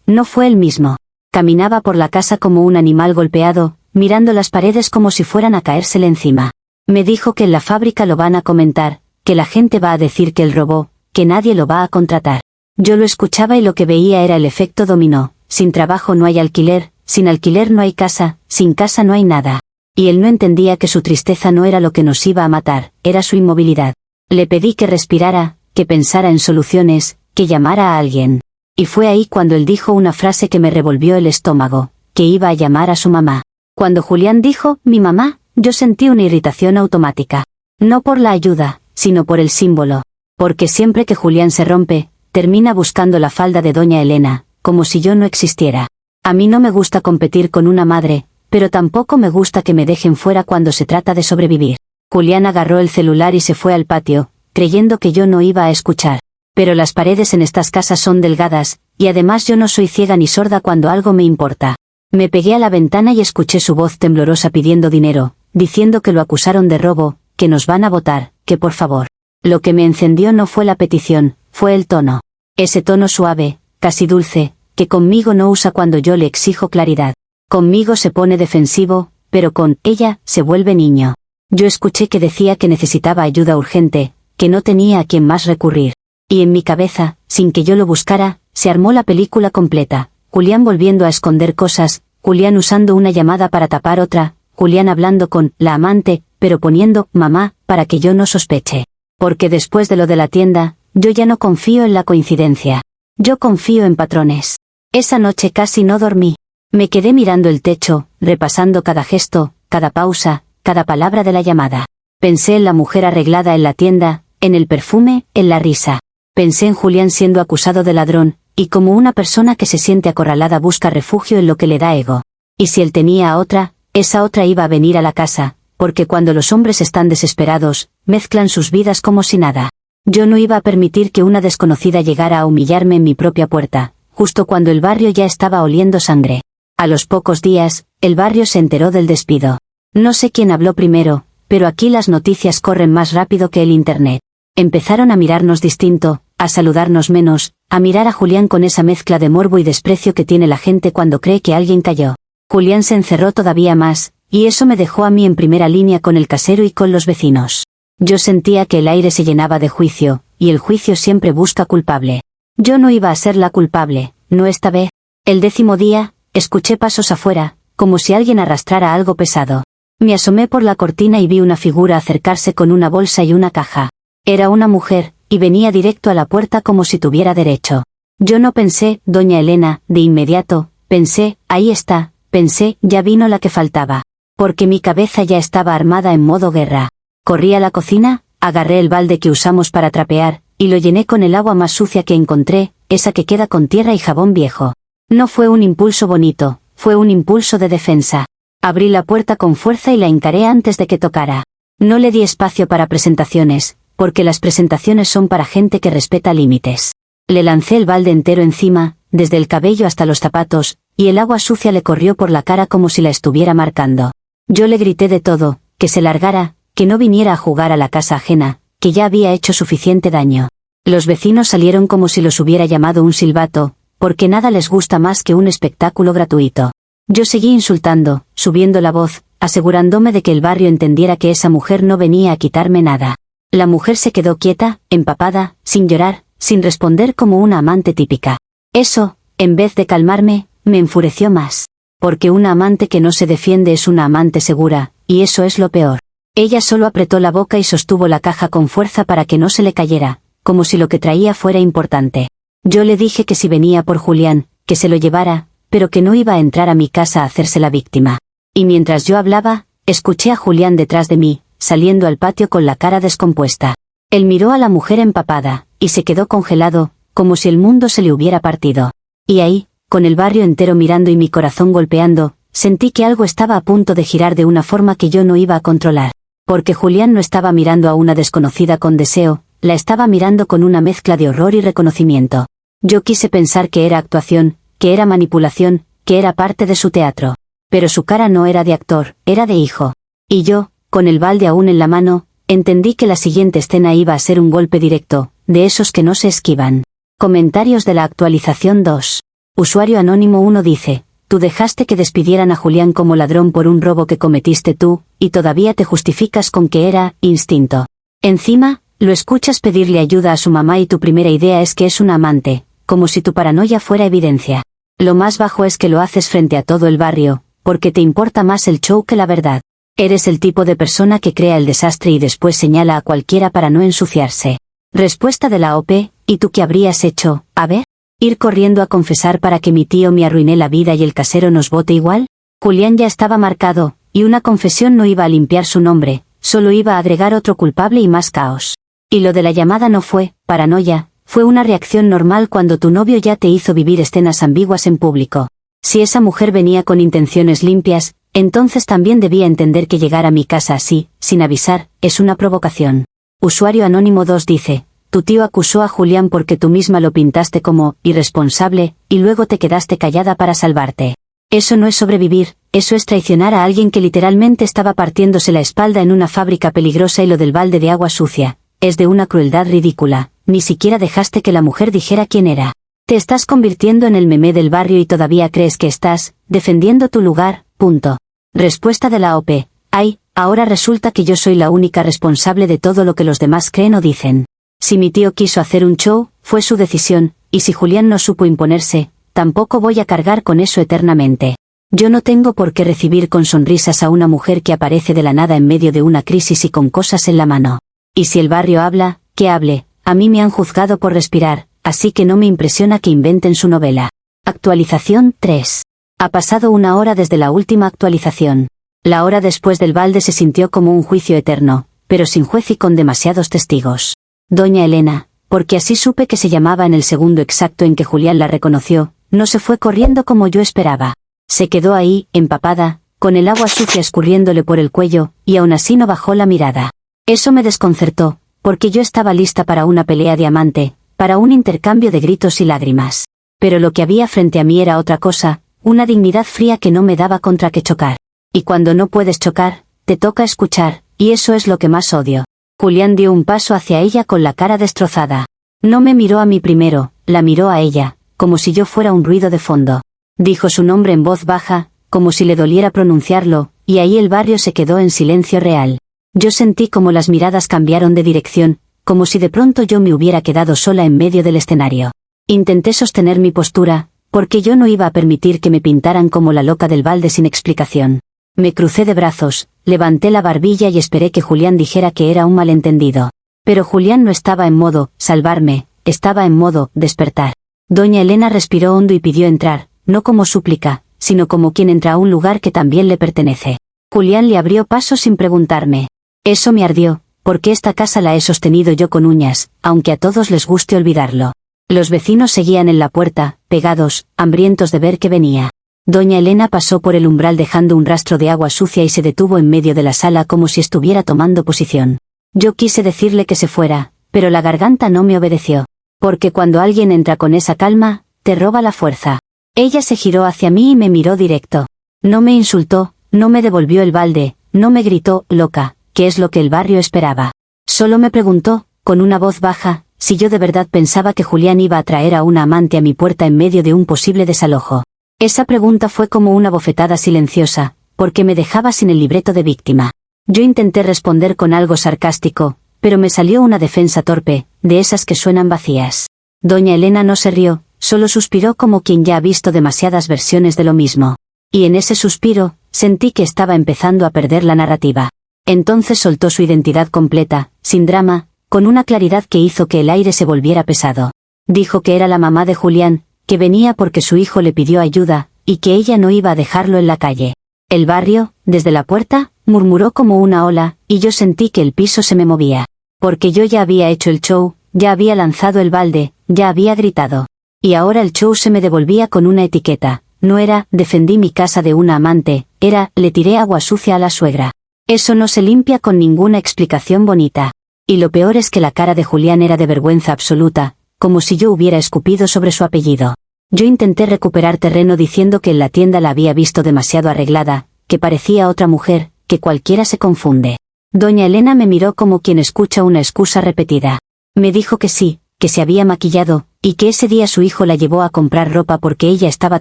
no fue el mismo. Caminaba por la casa como un animal golpeado, mirando las paredes como si fueran a caérsele encima. Me dijo que en la fábrica lo van a comentar, que la gente va a decir que él robó, que nadie lo va a contratar. Yo lo escuchaba y lo que veía era el efecto dominó. Sin trabajo no hay alquiler, sin alquiler no hay casa, sin casa no hay nada. Y él no entendía que su tristeza no era lo que nos iba a matar, era su inmovilidad. Le pedí que respirara, que pensara en soluciones, que llamara a alguien. Y fue ahí cuando él dijo una frase que me revolvió el estómago, que iba a llamar a su mamá. Cuando Julián dijo, mi mamá, yo sentí una irritación automática. No por la ayuda, sino por el símbolo. Porque siempre que Julián se rompe, termina buscando la falda de doña Elena, como si yo no existiera. A mí no me gusta competir con una madre, pero tampoco me gusta que me dejen fuera cuando se trata de sobrevivir. Julián agarró el celular y se fue al patio, creyendo que yo no iba a escuchar. Pero las paredes en estas casas son delgadas, y además yo no soy ciega ni sorda cuando algo me importa. Me pegué a la ventana y escuché su voz temblorosa pidiendo dinero, diciendo que lo acusaron de robo, que nos van a votar, que por favor. Lo que me encendió no fue la petición, fue el tono. Ese tono suave, casi dulce, que conmigo no usa cuando yo le exijo claridad. Conmigo se pone defensivo, pero con ella se vuelve niño. Yo escuché que decía que necesitaba ayuda urgente, que no tenía a quien más recurrir. Y en mi cabeza, sin que yo lo buscara, se armó la película completa. Julián volviendo a esconder cosas, Julián usando una llamada para tapar otra, Julián hablando con la amante, pero poniendo mamá, para que yo no sospeche. Porque después de lo de la tienda, yo ya no confío en la coincidencia. Yo confío en patrones. Esa noche casi no dormí. Me quedé mirando el techo, repasando cada gesto, cada pausa, cada palabra de la llamada. Pensé en la mujer arreglada en la tienda, en el perfume, en la risa. Pensé en Julián siendo acusado de ladrón, y como una persona que se siente acorralada busca refugio en lo que le da ego. Y si él tenía a otra, esa otra iba a venir a la casa, porque cuando los hombres están desesperados, mezclan sus vidas como si nada. Yo no iba a permitir que una desconocida llegara a humillarme en mi propia puerta, justo cuando el barrio ya estaba oliendo sangre. A los pocos días, el barrio se enteró del despido. No sé quién habló primero, pero aquí las noticias corren más rápido que el internet. Empezaron a mirarnos distinto, a saludarnos menos, a mirar a Julián con esa mezcla de morbo y desprecio que tiene la gente cuando cree que alguien cayó. Julián se encerró todavía más, y eso me dejó a mí en primera línea con el casero y con los vecinos. Yo sentía que el aire se llenaba de juicio, y el juicio siempre busca culpable. Yo no iba a ser la culpable, no esta vez. El 10º día, escuché pasos afuera, como si alguien arrastrara algo pesado. Me asomé por la cortina y vi una figura acercarse con una bolsa y una caja. Era una mujer, y venía directo a la puerta como si tuviera derecho. Yo no pensé, doña Elena, de inmediato, pensé, ahí está, pensé, ya vino la que faltaba. Porque mi cabeza ya estaba armada en modo guerra. Corrí a la cocina, agarré el balde que usamos para trapear, y lo llené con el agua más sucia que encontré, esa que queda con tierra y jabón viejo. No fue un impulso bonito, fue un impulso de defensa. Abrí la puerta con fuerza y la encaré antes de que tocara. No le di espacio para presentaciones, porque las presentaciones son para gente que respeta límites. Le lancé el balde entero encima, desde el cabello hasta los zapatos, y el agua sucia le corrió por la cara como si la estuviera marcando. Yo le grité de todo, que se largara, que no viniera a jugar a la casa ajena, que ya había hecho suficiente daño. Los vecinos salieron como si los hubiera llamado un silbato, porque nada les gusta más que un espectáculo gratuito. Yo seguí insultando, subiendo la voz, asegurándome de que el barrio entendiera que esa mujer no venía a quitarme nada. La mujer se quedó quieta, empapada, sin llorar, sin responder como una amante típica. Eso, en vez de calmarme, me enfureció más. Porque una amante que no se defiende es una amante segura, y eso es lo peor. Ella solo apretó la boca y sostuvo la caja con fuerza para que no se le cayera, como si lo que traía fuera importante. Yo le dije que si venía por Julián, que se lo llevara, pero que no iba a entrar a mi casa a hacerse la víctima. Y mientras yo hablaba, escuché a Julián detrás de mí, saliendo al patio con la cara descompuesta. Él miró a la mujer empapada, y se quedó congelado, como si el mundo se le hubiera partido. Y ahí, con el barrio entero mirando y mi corazón golpeando, sentí que algo estaba a punto de girar de una forma que yo no iba a controlar. Porque Julián no estaba mirando a una desconocida con deseo, la estaba mirando con una mezcla de horror y reconocimiento. Yo quise pensar que era actuación, que era manipulación, que era parte de su teatro. Pero su cara no era de actor, era de hijo. Y yo, con el balde aún en la mano, entendí que la siguiente escena iba a ser un golpe directo, de esos que no se esquivan. Comentarios de la actualización 2. Usuario anónimo 1 dice: tú dejaste que despidieran a Julián como ladrón por un robo que cometiste tú, y todavía te justificas con que era instinto. Encima, lo escuchas pedirle ayuda a su mamá y tu primera idea es que es una amante, como si tu paranoia fuera evidencia. Lo más bajo es que lo haces frente a todo el barrio, porque te importa más el show que la verdad. Eres el tipo de persona que crea el desastre y después señala a cualquiera para no ensuciarse. Respuesta de la OP: ¿y tú qué habrías hecho? A ver. ¿Ir corriendo a confesar para que mi tío me arruiné la vida y el casero nos vote igual? Julián ya estaba marcado, y una confesión no iba a limpiar su nombre, solo iba a agregar otro culpable y más caos. Y lo de la llamada no fue paranoia, fue una reacción normal cuando tu novio ya te hizo vivir escenas ambiguas en público. Si esa mujer venía con intenciones limpias, entonces también debía entender que llegar a mi casa así, sin avisar, es una provocación. Usuario anónimo 2 dice: tu tío acusó a Julián porque tú misma lo pintaste como irresponsable, y luego te quedaste callada para salvarte. Eso no es sobrevivir, eso es traicionar a alguien que literalmente estaba partiéndose la espalda en una fábrica peligrosa. Y lo del balde de agua sucia, es de una crueldad ridícula, ni siquiera dejaste que la mujer dijera quién era. Te estás convirtiendo en el meme del barrio y todavía crees que estás defendiendo tu lugar, punto. Respuesta de la OP: ay, ahora resulta que yo soy la única responsable de todo lo que los demás creen o dicen. Si mi tío quiso hacer un show, fue su decisión, y si Julián no supo imponerse, tampoco voy a cargar con eso eternamente. Yo no tengo por qué recibir con sonrisas a una mujer que aparece de la nada en medio de una crisis y con cosas en la mano. Y si el barrio habla, que hable, a mí me han juzgado por respirar, así que no me impresiona que inventen su novela. Actualización 3. Ha pasado una hora desde la última actualización. La hora después del balde se sintió como un juicio eterno, pero sin juez y con demasiados testigos. Doña Elena, porque así supe que se llamaba en el segundo exacto en que Julián la reconoció, no se fue corriendo como yo esperaba. Se quedó ahí, empapada, con el agua sucia escurriéndole por el cuello, y aún así no bajó la mirada. Eso me desconcertó, porque yo estaba lista para una pelea de amante, para un intercambio de gritos y lágrimas. Pero lo que había frente a mí era otra cosa, una dignidad fría que no me daba contra qué chocar. Y cuando no puedes chocar, te toca escuchar, y eso es lo que más odio. Julián dio un paso hacia ella con la cara destrozada. No me miró a mí primero, la miró a ella, como si yo fuera un ruido de fondo. Dijo su nombre en voz baja, como si le doliera pronunciarlo, y ahí el barrio se quedó en silencio real. Yo sentí como las miradas cambiaron de dirección, como si de pronto yo me hubiera quedado sola en medio del escenario. Intenté sostener mi postura, porque yo no iba a permitir que me pintaran como la loca del balde sin explicación. Me crucé de brazos, levanté la barbilla y esperé que Julián dijera que era un malentendido. Pero Julián no estaba en modo salvarme, estaba en modo despertar. Doña Elena respiró hondo y pidió entrar, no como súplica, sino como quien entra a un lugar que también le pertenece. Julián le abrió paso sin preguntarme. Eso me ardió, porque esta casa la he sostenido yo con uñas, aunque a todos les guste olvidarlo. Los vecinos seguían en la puerta, pegados, hambrientos de ver que venía. Doña Elena pasó por el umbral dejando un rastro de agua sucia y se detuvo en medio de la sala como si estuviera tomando posición. Yo quise decirle que se fuera, pero la garganta no me obedeció. Porque cuando alguien entra con esa calma, te roba la fuerza. Ella se giró hacia mí y me miró directo. No me insultó, no me devolvió el balde, no me gritó, loca, que es lo que el barrio esperaba. Solo me preguntó, con una voz baja, si yo de verdad pensaba que Julián iba a traer a una amante a mi puerta en medio de un posible desalojo. Esa pregunta fue como una bofetada silenciosa, porque me dejaba sin el libreto de víctima. Yo intenté responder con algo sarcástico, pero me salió una defensa torpe, de esas que suenan vacías. Doña Elena no se rió, solo suspiró como quien ya ha visto demasiadas versiones de lo mismo. Y en ese suspiro, sentí que estaba empezando a perder la narrativa. Entonces soltó su identidad completa, sin drama, con una claridad que hizo que el aire se volviera pesado. Dijo que era la mamá de Julián, que venía porque su hijo le pidió ayuda, y que ella no iba a dejarlo en la calle. El barrio, desde la puerta, murmuró como una ola, y yo sentí que el piso se me movía. Porque yo ya había hecho el show, ya había lanzado el balde, ya había gritado. Y ahora el show se me devolvía con una etiqueta. No era, defendí mi casa de una amante, era, le tiré agua sucia a la suegra. Eso no se limpia con ninguna explicación bonita. Y lo peor es que la cara de Julián era de vergüenza absoluta, como si yo hubiera escupido sobre su apellido. Yo intenté recuperar terreno diciendo que en la tienda la había visto demasiado arreglada, que parecía otra mujer, que cualquiera se confunde. Doña Elena me miró como quien escucha una excusa repetida. Me dijo que sí, que se había maquillado, y que ese día su hijo la llevó a comprar ropa porque ella estaba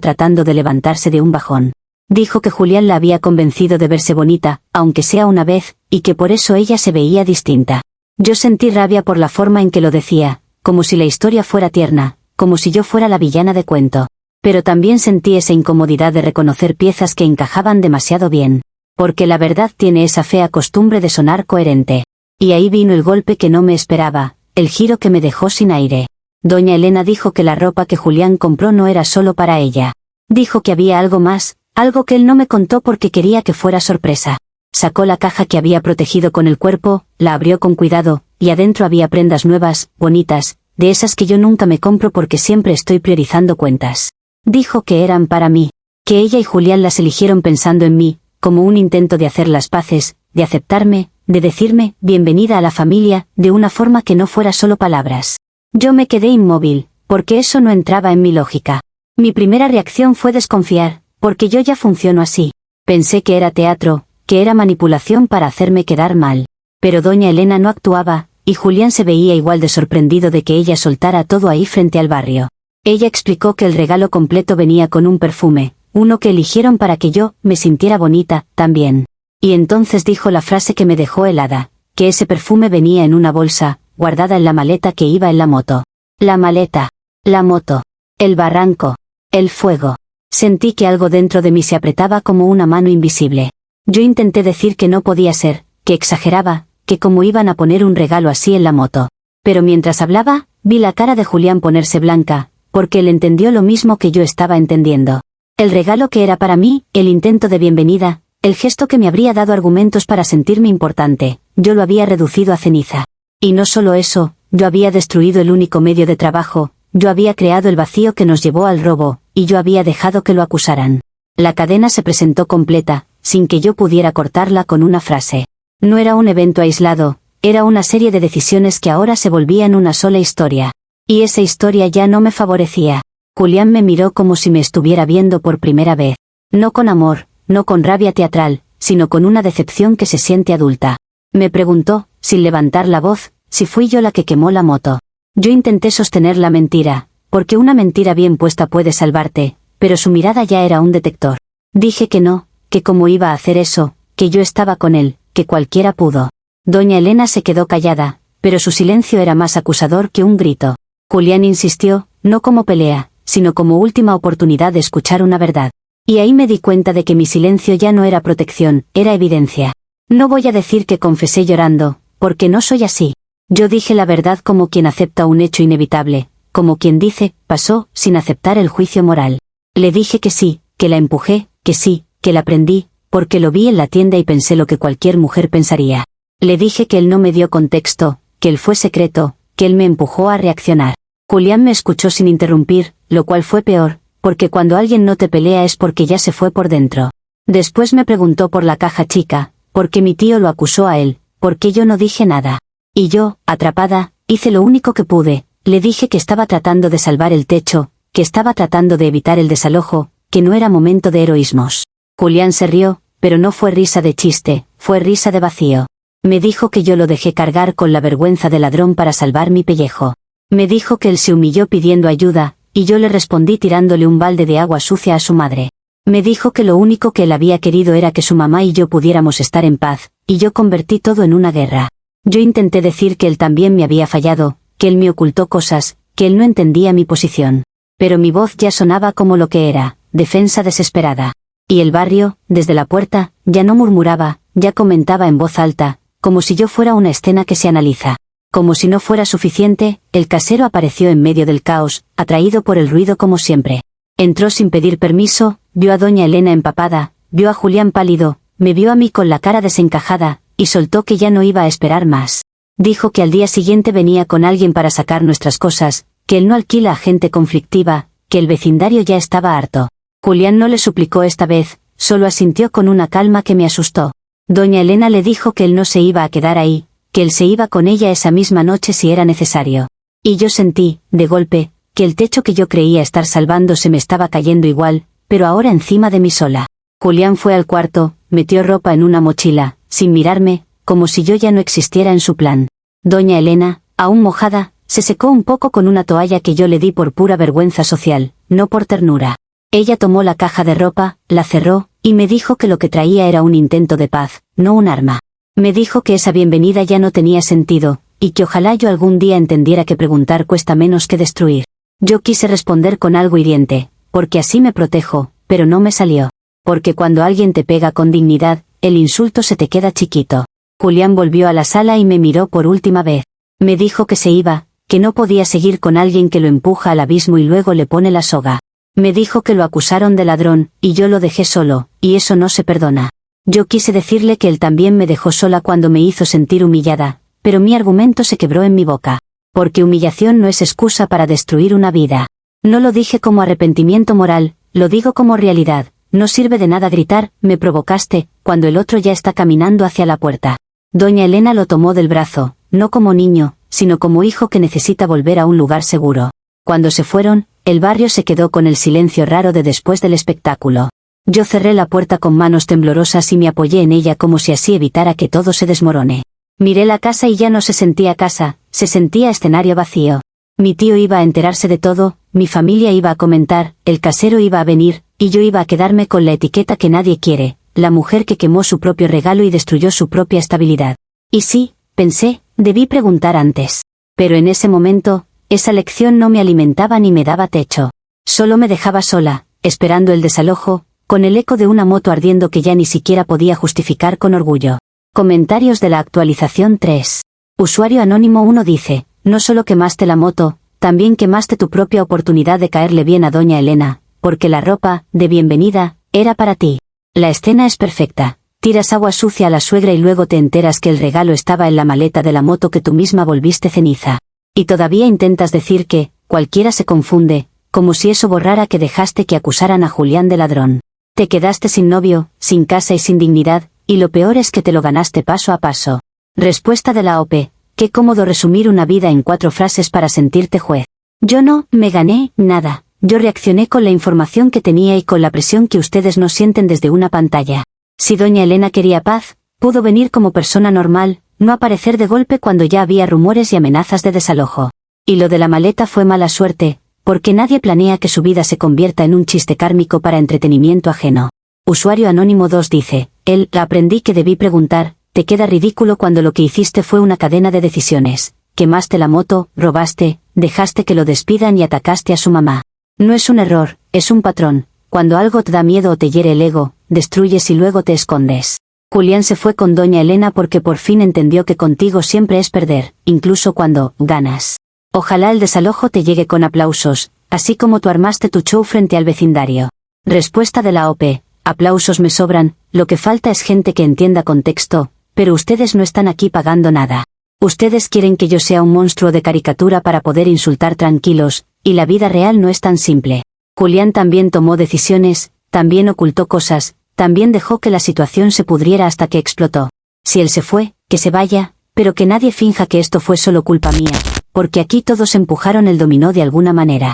tratando de levantarse de un bajón. Dijo que Julián la había convencido de verse bonita, aunque sea una vez, y que por eso ella se veía distinta. Yo sentí rabia por la forma en que lo decía, como si la historia fuera tierna, como si yo fuera la villana de cuento. Pero también sentí esa incomodidad de reconocer piezas que encajaban demasiado bien. Porque la verdad tiene esa fea costumbre de sonar coherente. Y ahí vino el golpe que no me esperaba, el giro que me dejó sin aire. Doña Elena dijo que la ropa que Julián compró no era solo para ella. Dijo que había algo más, algo que él no me contó porque quería que fuera sorpresa. Sacó la caja que había protegido con el cuerpo, la abrió con cuidado, y adentro había prendas nuevas, bonitas, de esas que yo nunca me compro porque siempre estoy priorizando cuentas. Dijo que eran para mí, que ella y Julián las eligieron pensando en mí, como un intento de hacer las paces, de aceptarme, de decirme, bienvenida a la familia, de una forma que no fuera solo palabras. Yo me quedé inmóvil, porque eso no entraba en mi lógica. Mi primera reacción fue desconfiar, porque yo ya funciono así. Pensé que era teatro, que era manipulación para hacerme quedar mal. Pero doña Elena no actuaba, y Julián se veía igual de sorprendido de que ella soltara todo ahí frente al barrio. Ella explicó que el regalo completo venía con un perfume, uno que eligieron para que yo me sintiera bonita, también. Y entonces dijo la frase que me dejó helada, que ese perfume venía en una bolsa, guardada en la maleta que iba en la moto. La maleta, la moto, el barranco, el fuego. Sentí que algo dentro de mí se apretaba como una mano invisible. Yo intenté decir que no podía ser, que exageraba, que cómo iban a poner un regalo así en la moto. Pero mientras hablaba, vi la cara de Julián ponerse blanca, porque él entendió lo mismo que yo estaba entendiendo. El regalo que era para mí, el intento de bienvenida, el gesto que me habría dado argumentos para sentirme importante, yo lo había reducido a ceniza. Y no solo eso, yo había destruido el único medio de trabajo, yo había creado el vacío que nos llevó al robo, y yo había dejado que lo acusaran. La cadena se presentó completa, sin que yo pudiera cortarla con una frase. No era un evento aislado, era una serie de decisiones que ahora se volvían una sola historia. Y esa historia ya no me favorecía. Julián me miró como si me estuviera viendo por primera vez. No con amor, no con rabia teatral, sino con una decepción que se siente adulta. Me preguntó, sin levantar la voz, si fui yo la que quemó la moto. Yo intenté sostener la mentira, porque una mentira bien puesta puede salvarte, pero su mirada ya era un detector. Dije que no, que cómo iba a hacer eso, que yo estaba con él, que cualquiera pudo. Doña Elena se quedó callada, pero su silencio era más acusador que un grito. Julián insistió, no como pelea, sino como última oportunidad de escuchar una verdad. Y ahí me di cuenta de que mi silencio ya no era protección, era evidencia. No voy a decir que confesé llorando, porque no soy así. Yo dije la verdad como quien acepta un hecho inevitable, como quien dice, pasó, sin aceptar el juicio moral. Le dije que sí, que la empujé, que sí, que la prendí, porque lo vi en la tienda y pensé lo que cualquier mujer pensaría. Le dije que él no me dio contexto, que él fue secreto, que él me empujó a reaccionar. Julián me escuchó sin interrumpir, lo cual fue peor, porque cuando alguien no te pelea es porque ya se fue por dentro. Después me preguntó por la caja chica, porque mi tío lo acusó a él, porque yo no dije nada. Y yo, atrapada, hice lo único que pude, le dije que estaba tratando de salvar el techo, que estaba tratando de evitar el desalojo, que no era momento de heroísmos. Julián se rió, pero no fue risa de chiste, fue risa de vacío. Me dijo que yo lo dejé cargar con la vergüenza de ladrón para salvar mi pellejo. Me dijo que él se humilló pidiendo ayuda, y yo le respondí tirándole un balde de agua sucia a su madre. Me dijo que lo único que él había querido era que su mamá y yo pudiéramos estar en paz, y yo convertí todo en una guerra. Yo intenté decir que él también me había fallado, que él me ocultó cosas, que él no entendía mi posición. Pero mi voz ya sonaba como lo que era, defensa desesperada. Y el barrio, desde la puerta, ya no murmuraba, ya comentaba en voz alta, como si yo fuera una escena que se analiza. Como si no fuera suficiente, el casero apareció en medio del caos, atraído por el ruido como siempre. Entró sin pedir permiso, vio a doña Elena empapada, vio a Julián pálido, me vio a mí con la cara desencajada, y soltó que ya no iba a esperar más. Dijo que al día siguiente venía con alguien para sacar nuestras cosas, que él no alquila a gente conflictiva, que el vecindario ya estaba harto. Julián no le suplicó esta vez, solo asintió con una calma que me asustó. Doña Elena le dijo que él no se iba a quedar ahí, que él se iba con ella esa misma noche si era necesario. Y yo sentí, de golpe, que el techo que yo creía estar salvando se me estaba cayendo igual, pero ahora encima de mí sola. Julián fue al cuarto, metió ropa en una mochila, sin mirarme, como si yo ya no existiera en su plan. Doña Elena, aún mojada, se secó un poco con una toalla que yo le di por pura vergüenza social, no por ternura. Ella tomó la caja de ropa, la cerró, y me dijo que lo que traía era un intento de paz, no un arma. Me dijo que esa bienvenida ya no tenía sentido, y que ojalá yo algún día entendiera que preguntar cuesta menos que destruir. Yo quise responder con algo hiriente, porque así me protejo, pero no me salió. Porque cuando alguien te pega con dignidad, el insulto se te queda chiquito. Julián volvió a la sala y me miró por última vez. Me dijo que se iba, que no podía seguir con alguien que lo empuja al abismo y luego le pone la soga. Me dijo que lo acusaron de ladrón, y yo lo dejé solo, y eso no se perdona. Yo quise decirle que él también me dejó sola cuando me hizo sentir humillada, pero mi argumento se quebró en mi boca. Porque humillación no es excusa para destruir una vida. No lo dije como arrepentimiento moral, lo digo como realidad. No sirve de nada gritar, me provocaste, cuando el otro ya está caminando hacia la puerta. Doña Elena lo tomó del brazo, no como niño, sino como hijo que necesita volver a un lugar seguro. Cuando se fueron, el barrio se quedó con el silencio raro de después del espectáculo. Yo cerré la puerta con manos temblorosas y me apoyé en ella como si así evitara que todo se desmorone. Miré la casa y ya no se sentía casa, se sentía escenario vacío. Mi tío iba a enterarse de todo, mi familia iba a comentar, el casero iba a venir, y yo iba a quedarme con la etiqueta que nadie quiere, la mujer que quemó su propio regalo y destruyó su propia estabilidad. Y sí, pensé, debí preguntar antes. Pero en ese momento, esa lección no me alimentaba ni me daba techo. Solo me dejaba sola, esperando el desalojo, con el eco de una moto ardiendo que ya ni siquiera podía justificar con orgullo. Comentarios de la actualización 3. Usuario anónimo 1 dice, no solo quemaste la moto, también quemaste tu propia oportunidad de caerle bien a Doña Elena, porque la ropa, de bienvenida, era para ti. La escena es perfecta. Tiras agua sucia a la suegra y luego te enteras que el regalo estaba en la maleta de la moto que tú misma volviste ceniza. Y todavía intentas decir que, cualquiera se confunde, como si eso borrara que dejaste que acusaran a Julián de ladrón. Te quedaste sin novio, sin casa y sin dignidad, y lo peor es que te lo ganaste paso a paso. Respuesta de la OP. Qué cómodo resumir una vida en 4 frases para sentirte juez. Yo no me gané nada. Yo reaccioné con la información que tenía y con la presión que ustedes no sienten desde una pantalla. Si Doña Elena quería paz, pudo venir como persona normal, no aparecer de golpe cuando ya había rumores y amenazas de desalojo. Y lo de la maleta fue mala suerte, porque nadie planea que su vida se convierta en un chiste kármico para entretenimiento ajeno. Usuario anónimo 2 dice, aprendí que debí preguntar, te queda ridículo cuando lo que hiciste fue una cadena de decisiones. Quemaste la moto, robaste, dejaste que lo despidan y atacaste a su mamá. No es un error, es un patrón. Cuando algo te da miedo o te hiere el ego, destruyes y luego te escondes. Julián se fue con Doña Elena porque por fin entendió que contigo siempre es perder, incluso cuando ganas. Ojalá el desalojo te llegue con aplausos, así como tú armaste tu show frente al vecindario. Respuesta de la OP. Aplausos me sobran, lo que falta es gente que entienda contexto, pero ustedes no están aquí pagando nada. Ustedes quieren que yo sea un monstruo de caricatura para poder insultar tranquilos, y la vida real no es tan simple. Julián también tomó decisiones, también ocultó cosas, también dejó que la situación se pudriera hasta que explotó. Si él se fue, que se vaya, pero que nadie finja que esto fue solo culpa mía, porque aquí todos empujaron el dominó de alguna manera.